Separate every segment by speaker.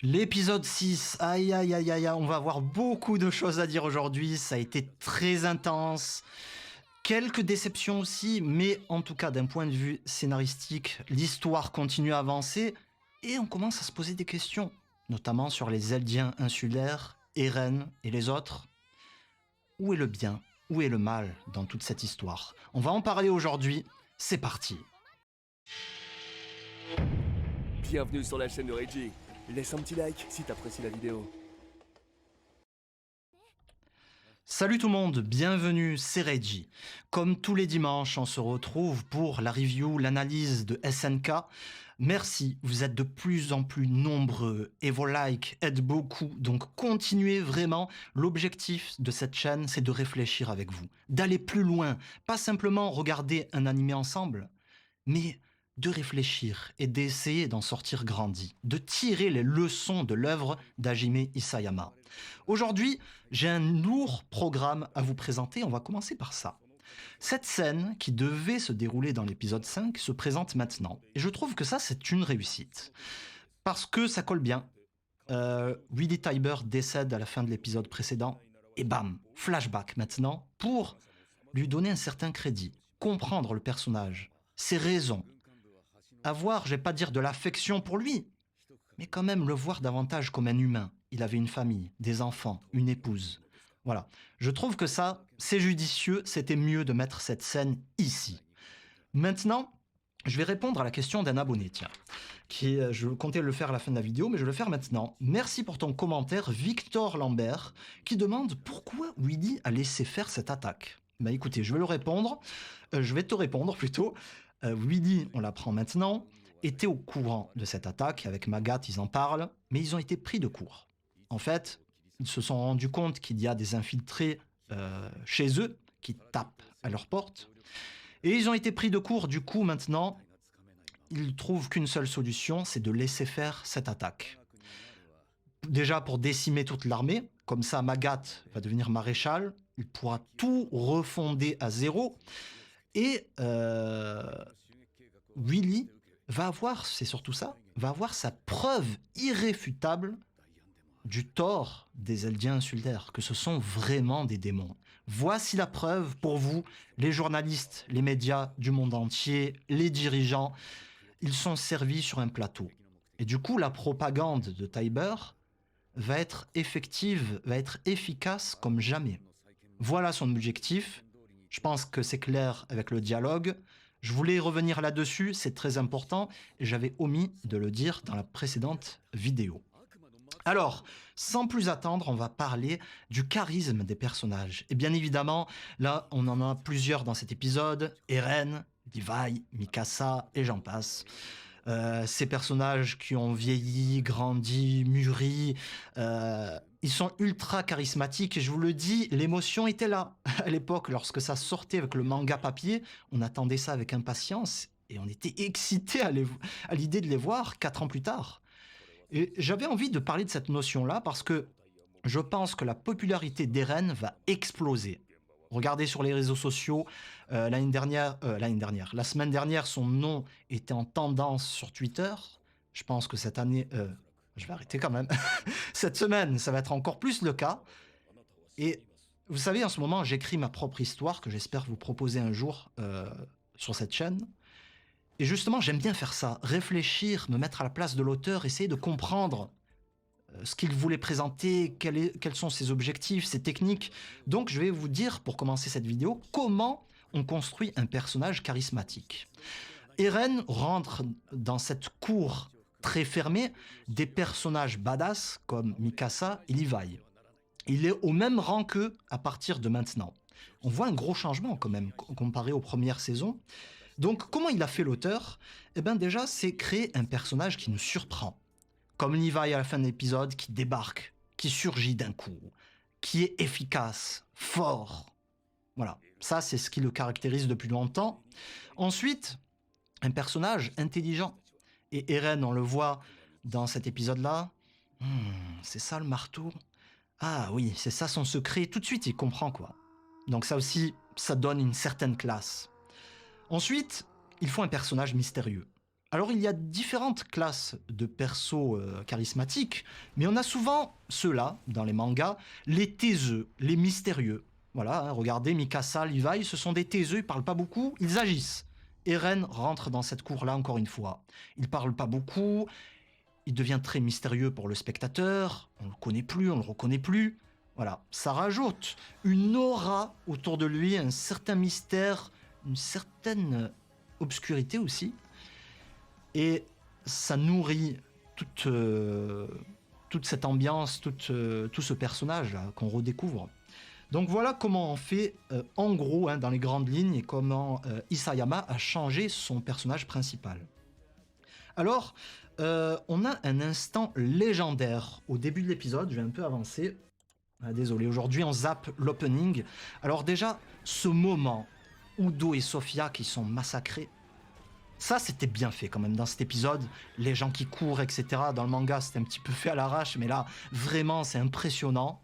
Speaker 1: L'épisode 6, aïe aïe aïe aïe, on va avoir beaucoup de choses à dire aujourd'hui, ça a été très intense, quelques déceptions aussi, mais en tout cas d'un point de vue scénaristique, l'histoire continue à avancer et on commence à se poser des questions, notamment sur les Eldiens insulaires, Eren et les autres. Où est le bien? Où est le mal dans toute cette histoire? On va en parler aujourd'hui, c'est parti.
Speaker 2: Bienvenue sur la chaîne de Reggie. Laisse un petit like si t'apprécies la vidéo.
Speaker 1: Salut tout le monde, bienvenue, c'est Reggie. Comme tous les dimanches, on se retrouve pour la review, l'analyse de SNK. Merci, vous êtes de plus en plus nombreux et vos likes aident beaucoup, donc continuez vraiment. L'objectif de cette chaîne, c'est de réfléchir avec vous, d'aller plus loin, pas simplement regarder un animé ensemble, mais de réfléchir et d'essayer d'en sortir grandi, de tirer les leçons de l'œuvre d'Hajime Isayama. Aujourd'hui, j'ai un lourd programme à vous présenter, on va commencer par ça. Cette scène, qui devait se dérouler dans l'épisode 5, se présente maintenant. Et je trouve que ça, c'est une réussite. Parce que ça colle bien. Willy Tybur décède à la fin de l'épisode précédent, et bam, flashback maintenant, pour lui donner un certain crédit, comprendre le personnage, ses raisons, avoir, je vais pas dire de l'affection pour lui, mais quand même le voir davantage comme un humain. Il avait une famille, des enfants, une épouse. Voilà. Je trouve que ça, c'est judicieux, c'était mieux de mettre cette scène ici. Maintenant, je vais répondre à la question d'un abonné, tiens. Je comptais le faire à la fin de la vidéo, mais je vais le faire maintenant. Merci pour ton commentaire, Victor Lambert, qui demande pourquoi Willy a laissé faire cette attaque. Bah écoutez, je vais le répondre. Je vais te répondre plutôt. Willy, on l'apprend maintenant, était au courant de cette attaque. Avec Magat, ils en parlent, mais ils ont été pris de court. En fait, ils se sont rendus compte qu'il y a des infiltrés chez eux qui tapent à leur porte. Et ils ont été pris de court, du coup, maintenant, ils trouvent qu'une seule solution, c'est de laisser faire cette attaque. Déjà pour décimer toute l'armée, comme ça Magat va devenir maréchal, il pourra tout refonder à zéro, et Willy va avoir, c'est surtout ça, va avoir sa preuve irréfutable du tort des Eldiens insulaires, que ce sont vraiment des démons. Voici la preuve pour vous, les journalistes, les médias du monde entier, les dirigeants, ils sont servis sur un plateau. Et du coup, la propagande de Tybur va être effective, va être efficace comme jamais. Voilà son objectif. Je pense que c'est clair avec le dialogue. Je voulais revenir là-dessus, c'est très important, et j'avais omis de le dire dans la précédente vidéo. Alors, sans plus attendre, on va parler du charisme des personnages. Et bien évidemment, là, on en a plusieurs dans cet épisode. Eren, Levi, Mikasa, et j'en passe. Ces personnages qui ont vieilli, grandi, mûri, ils sont ultra charismatiques et je vous le dis, l'émotion était là. À l'époque, lorsque ça sortait avec le manga papier, on attendait ça avec impatience et on était excités à l'idée de les voir 4 ans plus tard. Et j'avais envie de parler de cette notion-là parce que je pense que la popularité d'Eren va exploser. Regardez sur les réseaux sociaux, la semaine dernière, son nom était en tendance sur Twitter. Je pense que cette année, je vais arrêter quand même. Cette semaine, ça va être encore plus le cas. Et vous savez, en ce moment, j'écris ma propre histoire que j'espère vous proposer un jour sur cette chaîne. Et justement, j'aime bien faire ça, réfléchir, me mettre à la place de l'auteur, essayer de comprendre ce qu'il voulait présenter, quels sont ses objectifs, ses techniques. Donc je vais vous dire, pour commencer cette vidéo, comment on construit un personnage charismatique. Eren rentre dans cette cour très fermée des personnages badass comme Mikasa et Levi. Il est au même rang qu'eux à partir de maintenant. On voit un gros changement quand même, comparé aux premières saisons. Donc comment il a fait l'auteur? Eh bien déjà, c'est créer un personnage qui nous surprend. Comme Levi à la fin de l'épisode, qui débarque, qui surgit d'un coup, qui est efficace, fort. Voilà, ça c'est ce qui le caractérise depuis longtemps. Ensuite, un personnage intelligent. Et Eren, on le voit dans cet épisode-là. C'est ça le marteau? Ah oui, c'est ça son secret. Tout de suite, il comprend quoi. Donc ça aussi, ça donne une certaine classe. Ensuite, il faut un personnage mystérieux. Alors il y a différentes classes de persos charismatiques, mais on a souvent ceux-là, dans les mangas, les taiseux, les mystérieux. Voilà, hein, regardez, Mikasa, Levi, ce sont des taiseux, ils parlent pas beaucoup, ils agissent. Eren rentre dans cette cour-là encore une fois. Il parle pas beaucoup, il devient très mystérieux pour le spectateur, on le connaît plus, on le reconnaît plus. Voilà, ça rajoute une aura autour de lui, un certain mystère, une certaine obscurité aussi. Et ça nourrit toute cette ambiance, tout ce personnage là, qu'on redécouvre. Donc voilà comment on fait en gros, hein, dans les grandes lignes, et comment Isayama a changé son personnage principal. Alors, on a un instant légendaire au début de l'épisode, je vais un peu avancer. Ah, désolé, aujourd'hui on zappe l'opening. Alors déjà, ce moment, Udo et Sofia qui sont massacrés, ça c'était bien fait quand même dans cet épisode. Les gens qui courent, etc. Dans le manga, c'était un petit peu fait à l'arrache, mais là, vraiment, c'est impressionnant.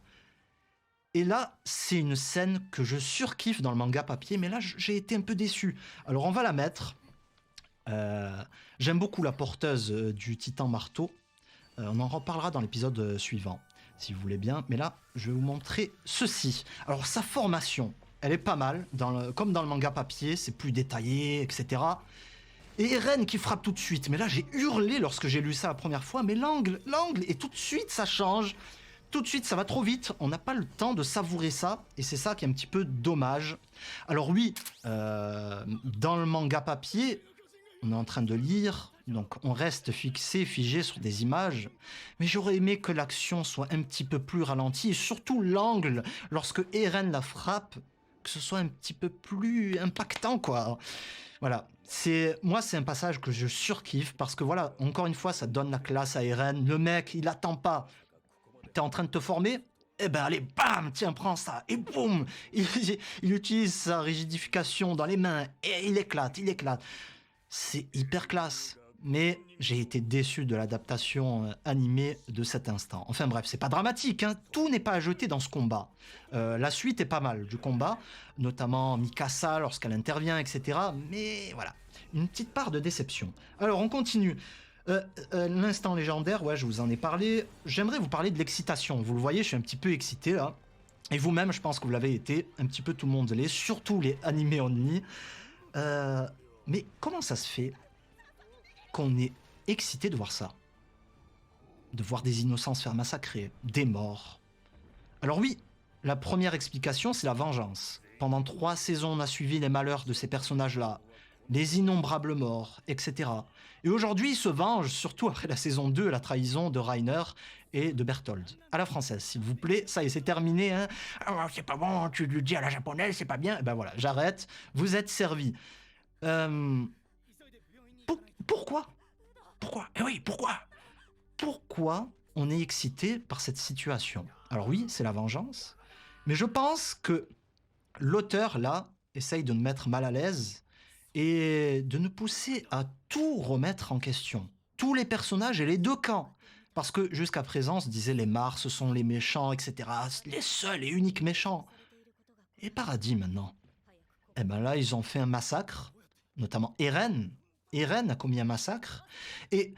Speaker 1: Et là, c'est une scène que je surkiffe dans le manga papier, mais là, j'ai été un peu déçu. Alors on va la mettre. J'aime beaucoup la porteuse du titan marteau. On en reparlera dans l'épisode suivant, si vous voulez bien. Mais là, je vais vous montrer ceci. Alors, sa formation, elle est pas mal. Comme dans le manga papier, c'est plus détaillé, etc. Et Eren qui frappe tout de suite. Mais là, j'ai hurlé lorsque j'ai lu ça la première fois. Mais l'angle, et tout de suite, ça change. Tout de suite, ça va trop vite. On n'a pas le temps de savourer ça. Et c'est ça qui est un petit peu dommage. Alors oui, dans le manga papier, on est en train de lire, donc on reste figé sur des images, mais j'aurais aimé que l'action soit un petit peu plus ralentie, et surtout l'angle, lorsque Eren la frappe, que ce soit un petit peu plus impactant, quoi. Voilà, moi c'est un passage que je surkiffe, parce que voilà, encore une fois, ça donne la classe à Eren, le mec, il attend pas. T'es en train de te former ? Eh ben allez, bam, tiens, prends ça, et boum, il utilise sa rigidification dans les mains, et il éclate. C'est hyper classe, mais j'ai été déçu de l'adaptation animée de cet instant. Enfin bref, c'est pas dramatique, hein. Tout n'est pas à jeter dans ce combat. La suite est pas mal du combat, notamment Mikasa lorsqu'elle intervient, etc. Mais voilà, une petite part de déception. Alors on continue. L'instant légendaire, ouais, je vous en ai parlé. J'aimerais vous parler de l'excitation. Vous le voyez, je suis un petit peu excité là. Et vous-même, je pense que vous l'avez été. Un petit peu tout le monde l'est, surtout les animés only. Mais comment ça se fait qu'on est excité de voir ça ? De voir des innocents se faire massacrer, des morts. Alors oui, la première explication, c'est la vengeance. Pendant 3 saisons, on a suivi les malheurs de ces personnages-là, les innombrables morts, etc. Et aujourd'hui, ils se vengent, surtout après la saison 2, la trahison de Reiner et de Berthold. À la française, s'il vous plaît, ça y est, c'est terminé. Hein. Ah, c'est pas bon, tu le dis à la japonaise, c'est pas bien. Et ben voilà, j'arrête, vous êtes servis. Pourquoi ? Eh oui, pourquoi ? Pourquoi on est excité par cette situation ? Alors oui, c'est la vengeance, mais je pense que l'auteur, là, essaye de nous mettre mal à l'aise et de nous pousser à tout remettre en question. Tous les personnages et les deux camps. Parce que jusqu'à présent, on se disait les Mars, ce sont les méchants, etc. Les seuls et uniques méchants. Et Paradis, maintenant ? Eh ben là, ils ont fait un massacre. Notamment Eren. Eren a commis un massacre. Et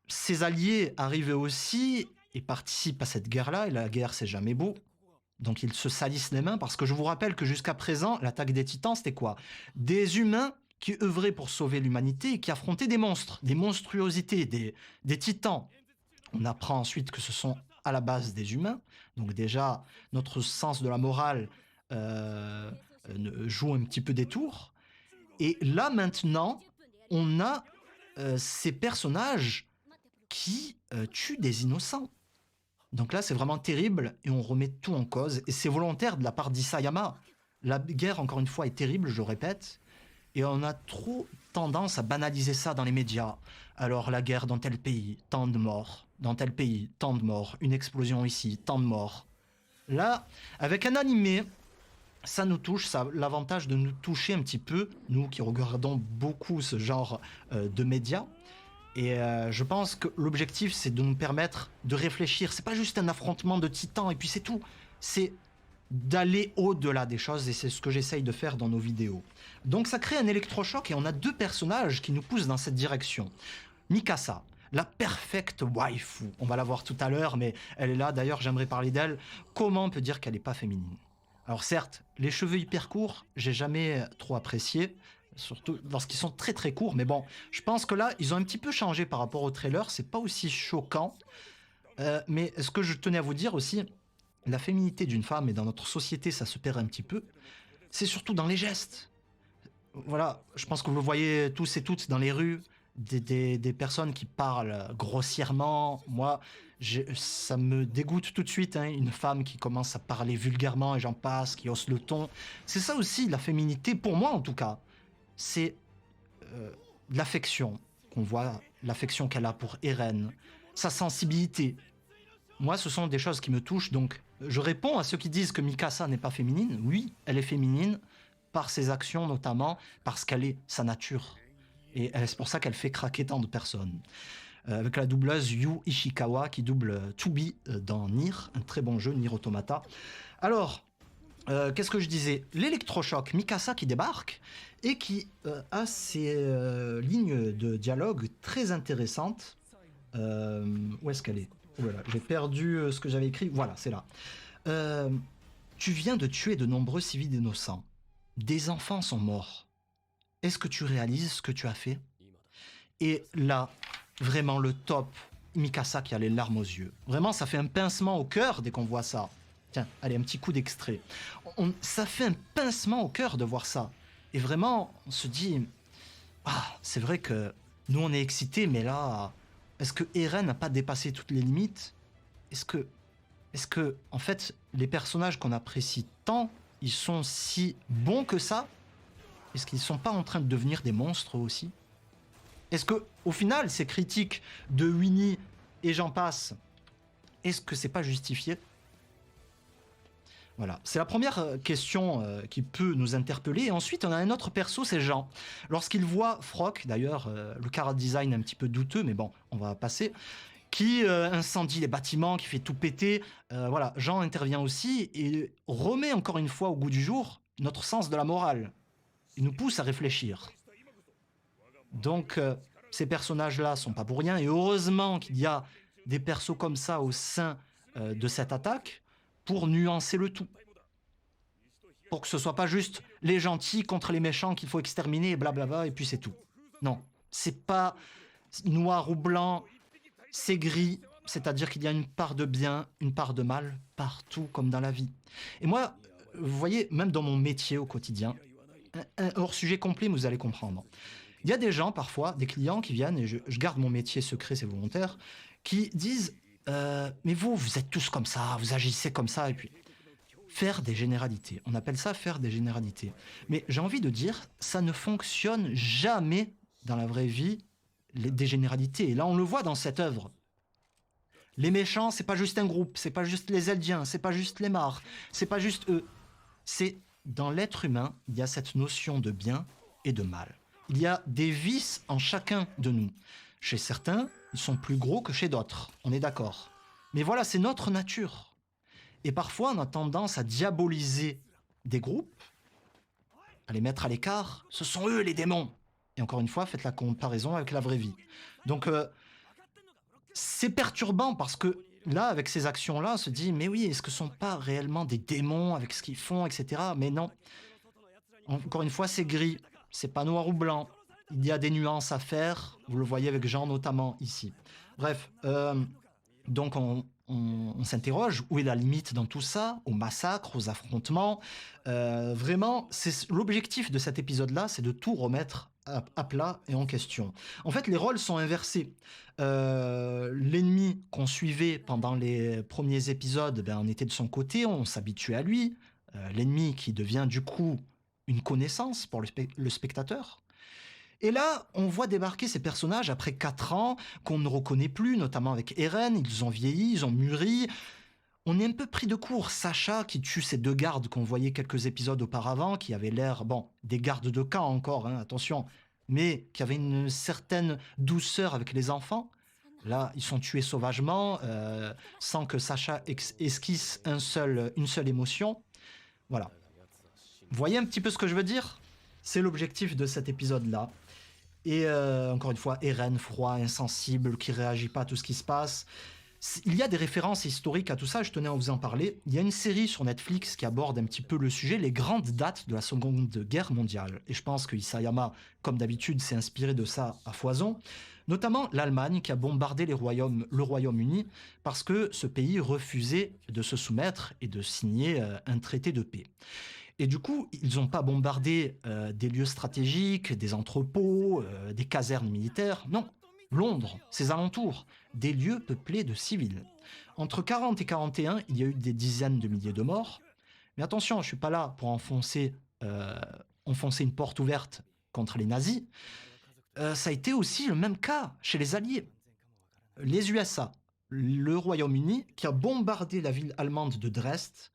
Speaker 1: ses alliés arrivent aussi et participent à cette guerre-là. Et la guerre, c'est jamais beau. Donc ils se salissent les mains parce que je vous rappelle que jusqu'à présent, l'attaque des titans, c'était quoi ? Des humains qui œuvraient pour sauver l'humanité et qui affrontaient des monstres, des monstruosités, des titans. On apprend ensuite que ce sont à la base des humains. Donc déjà, notre sens de la morale joue un petit peu des tours. Et là, maintenant, on a ces personnages qui tuent des innocents. Donc là, c'est vraiment terrible et on remet tout en cause. Et c'est volontaire de la part d'Isayama. La guerre, encore une fois, est terrible, je répète. Et on a trop tendance à banaliser ça dans les médias. Alors, la guerre dans tel pays, tant de morts. Dans tel pays, tant de morts. Une explosion ici, tant de morts. Là, avec un animé, ça nous touche, ça a l'avantage de nous toucher un petit peu, nous qui regardons beaucoup ce genre de médias. Et je pense que l'objectif, c'est de nous permettre de réfléchir. C'est pas juste un affrontement de titans et puis c'est tout. C'est d'aller au-delà des choses, et c'est ce que j'essaye de faire dans nos vidéos. Donc ça crée un électrochoc, et on a deux personnages qui nous poussent dans cette direction. Mikasa, la perfecte waifu. On va la voir tout à l'heure, mais elle est là. D'ailleurs, j'aimerais parler d'elle. Comment on peut dire qu'elle n'est pas féminine? Alors certes, les cheveux hyper courts, j'ai jamais trop apprécié, surtout lorsqu'ils sont très très courts. Mais bon, je pense que là, ils ont un petit peu changé par rapport au trailer. C'est pas aussi choquant. Mais ce que je tenais à vous dire aussi, la féminité d'une femme, et dans notre société, ça se perd un petit peu. C'est surtout dans les gestes. Voilà, je pense que vous le voyez tous et toutes dans les rues, des personnes qui parlent grossièrement. Moi, ça me dégoûte tout de suite, hein, une femme qui commence à parler vulgairement et j'en passe, qui hausse le ton. C'est ça aussi, la féminité, pour moi en tout cas. C'est l'affection qu'on voit, l'affection qu'elle a pour Eren, sa sensibilité. Moi, ce sont des choses qui me touchent, donc je réponds à ceux qui disent que Mikasa n'est pas féminine. Oui, elle est féminine, par ses actions notamment, parce qu'elle est sa nature. Et c'est pour ça qu'elle fait craquer tant de personnes. Avec la doubleuse Yu Ishikawa qui double Tsubi dans Nier, un très bon jeu, Nier Automata. Alors, qu'est-ce que je disais? L'électrochoc, Mikasa qui débarque et qui a ses lignes de dialogue très intéressantes. Où est-ce qu'elle est? Oh là là, j'ai perdu ce que j'avais écrit. Voilà, c'est là. Tu viens de tuer de nombreux civils innocents. Des enfants sont morts. Est-ce que tu réalises ce que tu as fait? Et là, vraiment le top, Mikasa qui a les larmes aux yeux. Vraiment, ça fait un pincement au cœur dès qu'on voit ça. Tiens, allez, un petit coup d'extrait. Ça fait un pincement au cœur de voir ça. Et vraiment, on se dit, ah, c'est vrai que nous on est excités, mais là, est-ce que Eren n'a pas dépassé toutes les limites? Est-ce que, en fait, les personnages qu'on apprécie tant, ils sont si bons que ça? Est-ce qu'ils ne sont pas en train de devenir des monstres aussi? Est-ce que, au final, ces critiques de Winnie et j'en passe, est-ce que c'est pas justifié? Voilà, c'est la première question qui peut nous interpeller. Et ensuite, on a un autre perso, c'est Jean. Lorsqu'il voit Frock, d'ailleurs, le chara design un petit peu douteux, mais bon, on va passer, qui incendie les bâtiments, qui fait tout péter. Voilà, Jean intervient aussi et remet encore une fois au goût du jour notre sens de la morale. Il nous pousse à réfléchir. Donc, ces personnages-là sont pas pour rien. Et heureusement qu'il y a des persos comme ça au sein de cette attaque pour nuancer le tout. Pour que ce soit pas juste les gentils contre les méchants qu'il faut exterminer et blablabla et puis c'est tout. Non, c'est pas noir ou blanc, c'est gris. C'est-à-dire qu'il y a une part de bien, une part de mal, partout comme dans la vie. Et moi, vous voyez, même dans mon métier au quotidien, un hors-sujet complet, vous allez comprendre. Il y a des gens, parfois, des clients qui viennent, et je garde mon métier secret, c'est volontaire, qui disent mais vous êtes tous comme ça, vous agissez comme ça, et puis faire des généralités. On appelle ça faire des généralités. Mais j'ai envie de dire, ça ne fonctionne jamais dans la vraie vie, des généralités. Et là, on le voit dans cette œuvre. Les méchants, c'est pas juste un groupe, c'est pas juste les Eldiens, c'est pas juste les Mars, c'est pas juste eux. C'est dans l'être humain, il y a cette notion de bien et de mal. Il y a des vices en chacun de nous. Chez certains, ils sont plus gros que chez d'autres, on est d'accord. Mais voilà, c'est notre nature. Et parfois, on a tendance à diaboliser des groupes, à les mettre à l'écart. Ce sont eux les démons. Et encore une fois, faites la comparaison avec la vraie vie. Donc, c'est perturbant parce que là, avec ces actions-là, on se dit, mais oui, est-ce que ce ne sont pas réellement des démons avec ce qu'ils font, etc. Mais non. Encore une fois, c'est gris. C'est pas noir ou blanc. Il y a des nuances à faire. Vous le voyez avec Jean notamment ici. Bref, donc on s'interroge, où est la limite dans tout ça, au massacre, aux affrontements. Vraiment, l'objectif de cet épisode-là, c'est de tout remettre à plat et en question. En fait, les rôles sont inversés. L'ennemi qu'on suivait pendant les premiers épisodes, ben, on était de son côté, on s'habituait à lui. L'ennemi qui devient du coup une connaissance pour le spectateur. Et là, on voit débarquer ces personnages après 4 ans qu'on ne reconnaît plus, notamment avec Eren. Ils ont vieilli, ils ont mûri. On est un peu pris de court. Sacha, qui tue ces 2 gardes qu'on voyait quelques épisodes auparavant, qui avaient l'air, bon, des gardes de camp encore, hein, attention, mais qui avaient une certaine douceur avec les enfants. Là, ils sont tués sauvagement, sans que Sacha esquisse une seule émotion. Voilà. Vous voyez un petit peu ce que je veux dire? C'est l'objectif de cet épisode-là. Et encore une fois, Eren, froid, insensible, qui réagit pas à tout ce qui se passe. Il y a des références historiques à tout ça, je tenais à vous en parler. Il y a une série sur Netflix qui aborde un petit peu le sujet, les grandes dates de la Seconde Guerre mondiale. Et je pense que Isayama, comme d'habitude, s'est inspiré de ça à foison. Notamment l'Allemagne qui a bombardé le Royaume-Uni parce que ce pays refusait de se soumettre et de signer un traité de paix. Et du coup, ils n'ont pas bombardé des lieux stratégiques, des entrepôts, des casernes militaires. Non, Londres, ses alentours, des lieux peuplés de civils. Entre 40 et 41, il y a eu des dizaines de milliers de morts. Mais attention, je ne suis pas là pour enfoncer une porte ouverte contre les nazis. Ça a été aussi le même cas chez les Alliés. Les USA, le Royaume-Uni, qui a bombardé la ville allemande de Dresde,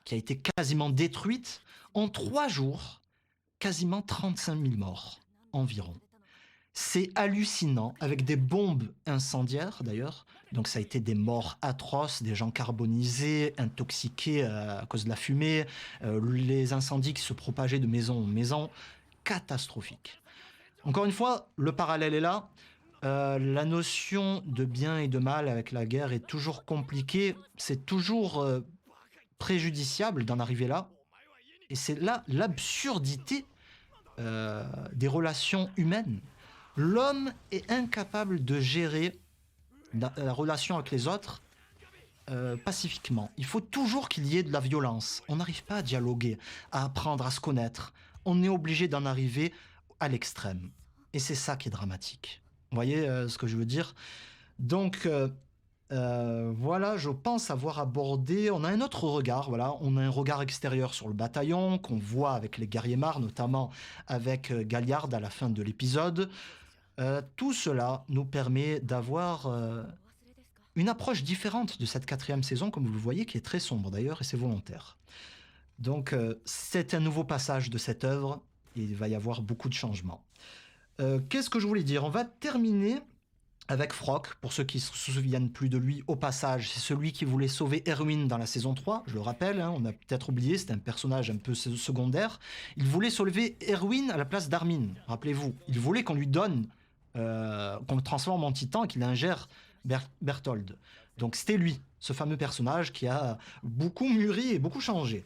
Speaker 1: qui a été quasiment détruite, en 3 jours, quasiment 35 000 morts environ. C'est hallucinant, avec des bombes incendiaires d'ailleurs, donc ça a été des morts atroces, des gens carbonisés, intoxiqués à cause de la fumée, les incendies qui se propageaient de maison en maison, catastrophique. Encore une fois, le parallèle est là. La notion de bien et de mal avec la guerre est toujours compliquée, c'est toujours préjudiciable d'en arriver là. Et c'est là l'absurdité des relations humaines. L'homme est incapable de gérer la relation avec les autres pacifiquement. Il faut toujours qu'il y ait de la violence. On n'arrive pas à dialoguer, à apprendre à se connaître. On est obligé d'en arriver à l'extrême. Et c'est ça qui est dramatique. Vous voyez ce que je veux dire? Donc, voilà, je pense avoir abordé. On a un autre regard, voilà. On a un regard extérieur sur le bataillon qu'on voit avec les guerriers marts, notamment avec Galliard à la fin de l'épisode. Tout cela nous permet d'avoir une approche différente de cette 4e saison, comme vous le voyez, qui est très sombre d'ailleurs, et c'est volontaire. Donc, c'est un nouveau passage de cette œuvre, et il va y avoir beaucoup de changements. Qu'est-ce que je voulais dire? On va terminer avec Frock, pour ceux qui se souviennent plus de lui, au passage, c'est celui qui voulait sauver Erwin dans la saison 3, je le rappelle, hein, on a peut-être oublié, c'était un personnage un peu secondaire. Il voulait sauver Erwin à la place d'Armin, rappelez-vous. Il voulait qu'on lui donne, qu'on le transforme en titan et qu'il ingère Berthold. Donc c'était lui, ce fameux personnage qui a beaucoup mûri et beaucoup changé.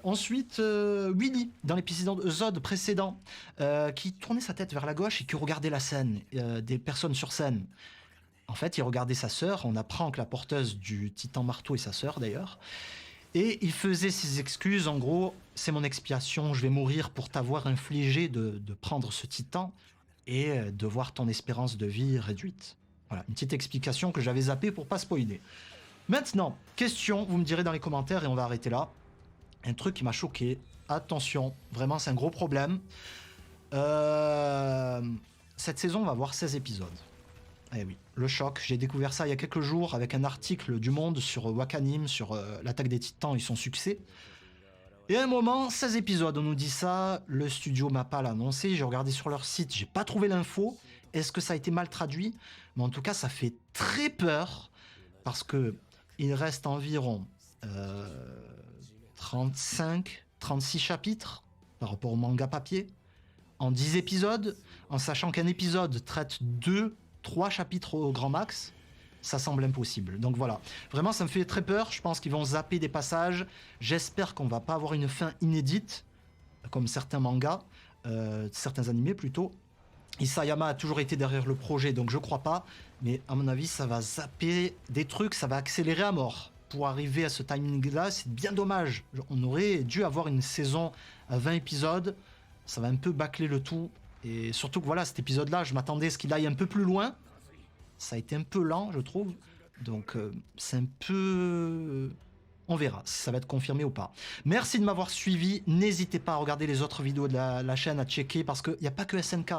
Speaker 1: Ensuite, Willy, dans l'épisode précédent, qui tournait sa tête vers la gauche et qui regardait la scène, des personnes sur scène. En fait, il regardait sa sœur. On apprend que la porteuse du titan marteau est sa sœur, d'ailleurs. Et il faisait ses excuses. En gros, c'est mon expiation. Je vais mourir pour t'avoir infligé de prendre ce titan et de voir ton espérance de vie réduite. Voilà, une petite explication que j'avais zappée pour pas spoiler. Maintenant, question, vous me direz dans les commentaires et on va arrêter là. Un truc qui m'a choqué. Attention, vraiment, c'est un gros problème. Cette saison, on va avoir 16 épisodes. Eh oui, le choc. J'ai découvert ça il y a quelques jours avec un article du Monde sur Wakanim, sur l'attaque des Titans et son succès. Et à un moment, 16 épisodes, on nous dit ça. Le studio m'a pas l'annoncé. J'ai regardé sur leur site, j'ai pas trouvé l'info. Est-ce que ça a été mal traduit? Mais en tout cas, ça fait très peur parce que il reste environ 36 chapitres par rapport au manga papier, en 10 épisodes, en sachant qu'un épisode traite 2-3 chapitres au grand max, ça semble impossible. Donc voilà, vraiment ça me fait très peur, je pense qu'ils vont zapper des passages, j'espère qu'on va pas avoir une fin inédite, comme certains mangas, certains animés plutôt. Isayama a toujours été derrière le projet, donc je crois pas, mais à mon avis ça va zapper des trucs, ça va accélérer à mort. Pour arriver à ce timing-là, c'est bien dommage. On aurait dû avoir une saison à 20 épisodes. Ça va un peu bâcler le tout. Et surtout que voilà, cet épisode-là, je m'attendais à ce qu'il aille un peu plus loin. Ça a été un peu lent, je trouve. Donc, c'est un peu... On verra si ça va être confirmé ou pas. Merci de m'avoir suivi. N'hésitez pas à regarder les autres vidéos de la chaîne, à checker, parce qu'il n'y a pas que SNK.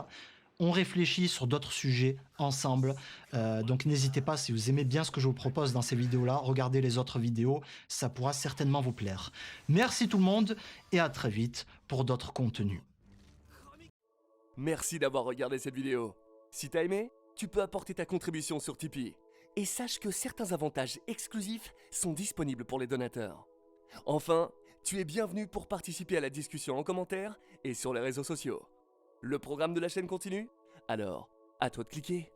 Speaker 1: On réfléchit sur d'autres sujets ensemble. Donc n'hésitez pas, si vous aimez bien ce que je vous propose dans ces vidéos-là, regardez les autres vidéos, ça pourra certainement vous plaire. Merci tout le monde et à très vite pour d'autres contenus.
Speaker 2: Merci d'avoir regardé cette vidéo. Si t'as aimé, tu peux apporter ta contribution sur Tipeee. Et sache que certains avantages exclusifs sont disponibles pour les donateurs. Enfin, tu es bienvenu pour participer à la discussion en commentaire et sur les réseaux sociaux. Le programme de la chaîne continue? Alors, à toi de cliquer.